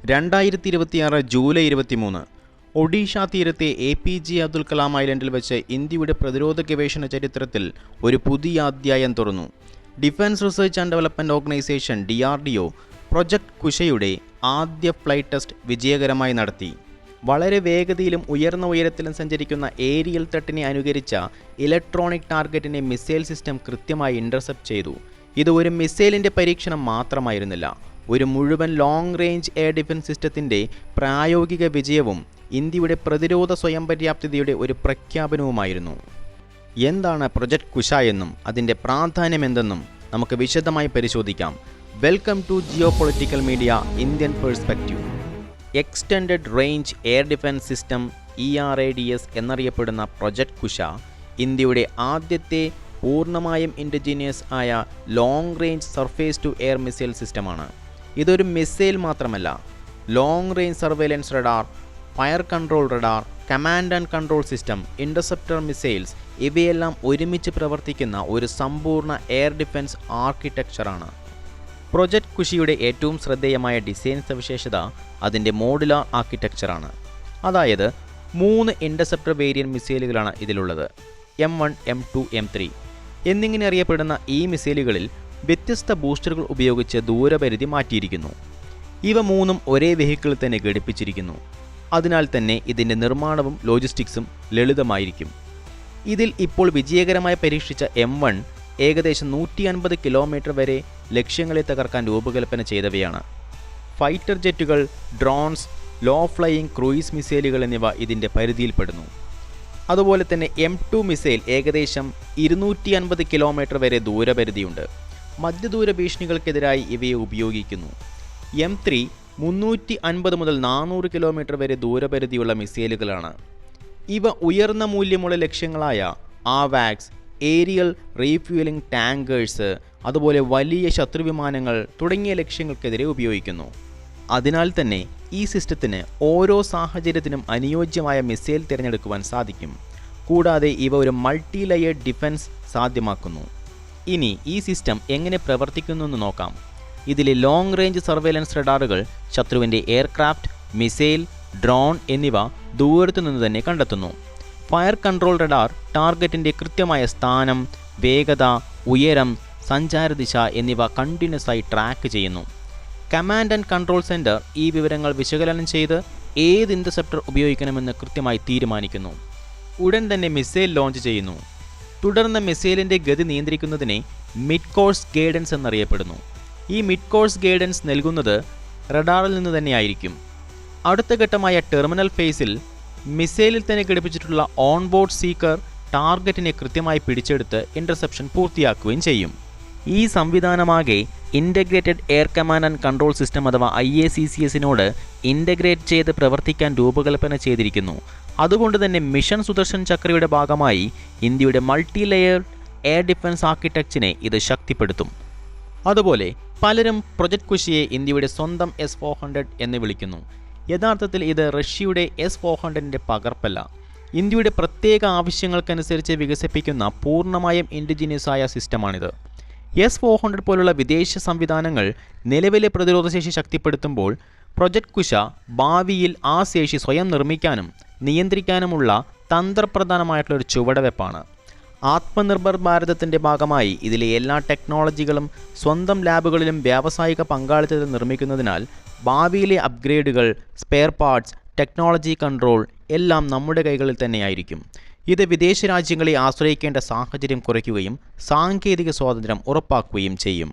2026 July 23 Odisha തീരത്തെ APJ Abdul Kalam ഐലൻഡിൽ വെച്ച് ഇന്ത്യയുടെ പ്രതിരോധ ഗവേഷണ ചരിത്രത്തിൽ ഒരു പുതിയ അധ്യായം തുറന്നു. Defence research and development organisation DRDO project കുശയുടെ ആദ്യ ഫ്ലൈറ്റ് ടെസ്റ്റ് വിജയകരമായി നടത്തി. വളരെ വേഗതയിലും ഉയർന്ന ഉയരത്തിലും സഞ്ചരിക്കുന്ന ഏരിയൽ ത്രെട്ടിനെ അനുകരിച്ച ഇലക്ട്രോണിക് ടാർഗറ്റിനെ മിസൈൽ സിസ്റ്റം കൃത്യമായി ഇൻ്റർസെപ്റ്റ് ചെയ്തു. ഇത് ഒരു മിസൈലിൻ്റെ പരീക്ഷണം മാത്രമായിരുന്നില്ല, ഒരു മുഴുവൻ ലോങ് റേഞ്ച് എയർ ഡിഫൻസ് സിസ്റ്റത്തിൻ്റെ പ്രായോഗിക വിജയവും ഇന്ത്യയുടെ പ്രതിരോധ സ്വയം പര്യാപ്തതയുടെ ഒരു പ്രഖ്യാപനവുമായിരുന്നു. എന്താണ് പ്രൊജക്ട് കുശ എന്നും അതിൻ്റെ പ്രാധാന്യമെന്തെന്നും നമുക്ക് വിശദമായി പരിശോധിക്കാം. Welcome to geopolitical media Indian perspective. Extended range air defence system ERADS എന്നറിയപ്പെടുന്ന പ്രൊജക്ട് കുശ ഇന്ത്യയുടെ ആദ്യത്തെ പൂർണ്ണമായും ഇൻഡിജീനിയസ് ആയ long range surface to air missile സിസ്റ്റമാണ്. ഇതൊരു മിസൈൽ മാത്രമല്ല, long range surveillance radar, fire control radar, command and control system, interceptor missiles ഇവയെല്ലാം ഒരുമിച്ച് പ്രവർത്തിക്കുന്ന ഒരു സമ്പൂർണ്ണ എയർ ഡിഫൻസ് ആർക്കിടെക്ചറാണ്. പ്രൊജക്ട് കുശിയുടെ ഏറ്റവും ശ്രദ്ധേയമായ ഡിസൈൻ സവിശേഷത അതിൻ്റെ മോഡുലാർ ആർക്കിടെക്ചറാണ്. അതായത് 3 ഇൻ്റർസെപ്റ്റർ വേരിയൻറ്റ് മിസൈലുകളാണ് ഇതിലുള്ളത്. M1, M2, M3 എന്നിങ്ങനെ അറിയപ്പെടുന്ന ഈ മിസൈലുകളിൽ വ്യത്യസ്ത ബൂസ്റ്ററുകൾ ഉപയോഗിച്ച് ദൂരപരിധി മാറ്റിയിരിക്കുന്നു. ഇവ മൂന്നും ഒരേ വെഹിക്കിളിൽ തന്നെ ഘടിപ്പിച്ചിരിക്കുന്നു. അതിനാൽ തന്നെ ഇതിൻ്റെ നിർമ്മാണവും ലോജിസ്റ്റിക്സും ലളിതമായിരിക്കും. ഇതിൽ ഇപ്പോൾ വിജയകരമായി പരീക്ഷിച്ച M1 ഏകദേശം 150 കിലോമീറ്റർ വരെ ലക്ഷ്യങ്ങളെ തകർക്കാൻ രൂപകൽപ്പന ചെയ്തവയാണ്. ഫൈറ്റർ ജെറ്റുകൾ, ഡ്രോൺസ്, ലോ ഫ്ലൈയിങ് ക്രൂയിസ് മിസൈലുകൾ എന്നിവ ഇതിൻ്റെ പരിധിയിൽപ്പെടുന്നു. അതുപോലെ തന്നെ M2 മിസൈൽ ഏകദേശം 250 കിലോമീറ്റർ വരെ ദൂരപരിധിയുണ്ട്. മധ്യദൂര ഭീഷണികൾക്കെതിരായി ഇവയെ ഉപയോഗിക്കുന്നു. M3 350 മുതൽ 400 കിലോമീറ്റർ വരെ ദൂരപരിധിയുള്ള മിസൈലുകളാണ്. ഇവ ഉയർന്ന മൂല്യമുള്ള ലക്ഷ്യങ്ങളായ AWACS, ഏരിയൽ റീഫ്യൂലിംഗ് ടാങ്കേഴ്സ്, അതുപോലെ വലിയ ശത്രുവിമാനങ്ങൾ തുടങ്ങിയ ലക്ഷ്യങ്ങൾക്കെതിരെ ഉപയോഗിക്കുന്നു. അതിനാൽ തന്നെ ഈ സിസ്റ്റത്തിന് ഓരോ സാഹചര്യത്തിനും അനുയോജ്യമായ മിസൈൽ തിരഞ്ഞെടുക്കുവാൻ സാധിക്കും. കൂടാതെ ഇവ ഒരു മൾട്ടി ലെയേർഡ് ഡിഫൻസ് സാധ്യമാക്കുന്നു. ഇനി ഈ സിസ്റ്റം എങ്ങനെ പ്രവർത്തിക്കുന്നു എന്ന് നോക്കാം. ഇതിലെ ലോങ് റേഞ്ച് സർവൈലൻസ് റഡാറുകൾ ശത്രുവിൻ്റെ എയർക്രാഫ്റ്റ്, മിസൈൽ, ഡ്രോൺ എന്നിവ ദൂരത്തു നിന്ന് തന്നെ കണ്ടെത്തുന്നു. ഫയർ കൺട്രോൾ റഡാർ ടാർഗറ്റിൻ്റെ കൃത്യമായ സ്ഥാനം, വേഗത, ഉയരം, സഞ്ചാരദിശ എന്നിവ കണ്ടിന്യൂസ് ആയി ട്രാക്ക് ചെയ്യുന്നു. കമാൻഡ് ആൻഡ് കൺട്രോൾ സെൻറ്റർ ഈ വിവരങ്ങൾ വിശകലനം ചെയ്ത് ഏത് ഇൻ്റർസെപ്റ്റർ ഉപയോഗിക്കണമെന്ന് കൃത്യമായി തീരുമാനിക്കുന്നു. ഉടൻ തന്നെ മിസൈൽ ലോഞ്ച് ചെയ്യുന്നു. തുടർന്ന് മിസൈലിൻ്റെ ഗതി നിയന്ത്രിക്കുന്നതിനെ മിഡ് കോഴ്സ് ഗൈഡൻസ് എന്നറിയപ്പെടുന്നു. ഈ മിഡ് കോഴ്സ് ഗൈഡൻസ് നൽകുന്നത് റഡാറിൽ നിന്ന് തന്നെയായിരിക്കും. അടുത്ത ഘട്ടമായ ടെർമിനൽ ഫേസിൽ മിസൈലിൽ തന്നെ ഘടിപ്പിച്ചിട്ടുള്ള ഓൺബോർഡ് സീക്കർ ടാർഗറ്റിനെ കൃത്യമായി പിടിച്ചെടുത്ത് ഇൻ്റർസെപ്ഷൻ പൂർത്തിയാക്കുകയും ചെയ്യും. ഈ സംവിധാനമാകെ integrated air command and control system അഥവാ IACCSനോട് ഇൻ്റഗ്രേറ്റ് ചെയ്ത് പ്രവർത്തിക്കാൻ രൂപകൽപ്പന ചെയ്തിരിക്കുന്നു. അതുകൊണ്ട് തന്നെ മിഷൻ സുദർശൻ ചക്രയുടെ ഭാഗമായി ഇന്ത്യയുടെ മൾട്ടി ലെയർ എയർ ഡിഫൻസ് ആർക്കിടെക്ചറിനെ ഇത് ശക്തിപ്പെടുത്തും. അതുപോലെ പലരും പ്രൊജക്ട് കുശിയെ ഇന്ത്യയുടെ സ്വന്തം S-400 എന്ന് വിളിക്കുന്നു. യഥാർത്ഥത്തിൽ ഇത് റഷ്യയുടെ S-400ൻ്റെ പകർപ്പല്ല. ഇന്ത്യയുടെ പ്രത്യേക ആവശ്യങ്ങൾക്കനുസരിച്ച് വികസിപ്പിക്കുന്ന പൂർണ്ണമായും ഇൻഡിജീനിയസ് ആയ സിസ്റ്റമാണിത്. S-400 പോലുള്ള വിദേശ സംവിധാനങ്ങൾ നിലവിലെ പ്രതിരോധശേഷി ശക്തിപ്പെടുത്തുമ്പോൾ പ്രൊജക്ട് കുശ ഭാവിയിൽ ആ ശേഷി സ്വയം നിർമ്മിക്കാനും നിയന്ത്രിക്കാനുമുള്ള തന്ത്രപ്രധാനമായിട്ടുള്ളൊരു ചുവടുവെപ്പാണ്. ആത്മനിർഭർ ഭാരതത്തിൻ്റെ ഭാഗമായി ഇതിലെ എല്ലാ ടെക്നോളജികളും സ്വന്തം ലാബുകളിലും വ്യാവസായിക പങ്കാളിത്തത്തിൽ നിർമ്മിക്കുന്നതിനാൽ ഭാവിയിലെ അപ്ഗ്രേഡുകൾ, സ്പെയർ പാർട്സ്, ടെക്നോളജി കൺട്രോൾ എല്ലാം നമ്മുടെ കൈകളിൽ തന്നെയായിരിക്കും. ഇത് വിദേശ രാജ്യങ്ങളെ ആശ്രയിക്കേണ്ട സാഹചര്യം കുറയ്ക്കുകയും സാങ്കേതിക സ്വാതന്ത്ര്യം ഉറപ്പാക്കുകയും ചെയ്യും.